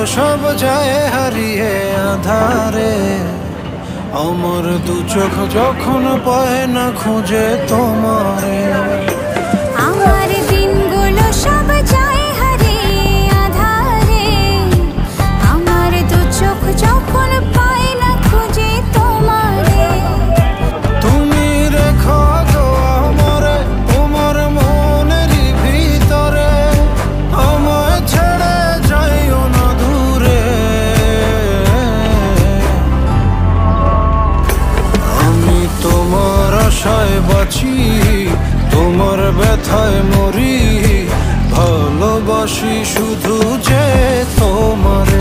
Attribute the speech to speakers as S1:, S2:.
S1: সব যায় হারিয়ে আধারে। আমার দু চোখ যখন পায় না খুঁজে তোমারে।
S2: আমার দিনগুলো সব যায় হারিয়ে আধারে। আমার দু চোখ যখন পায় না খুঁজে তোমারে।
S1: তুমি রেখো তো আমারে তোমার মনেরই ভিতরে, আমায় ছেড়ে যাইও না দূরে। আমি তোমার আশায় বাঁচি, তোমার ব্যথায় মরি, ভালোবাসি শুধু যে তোমারে।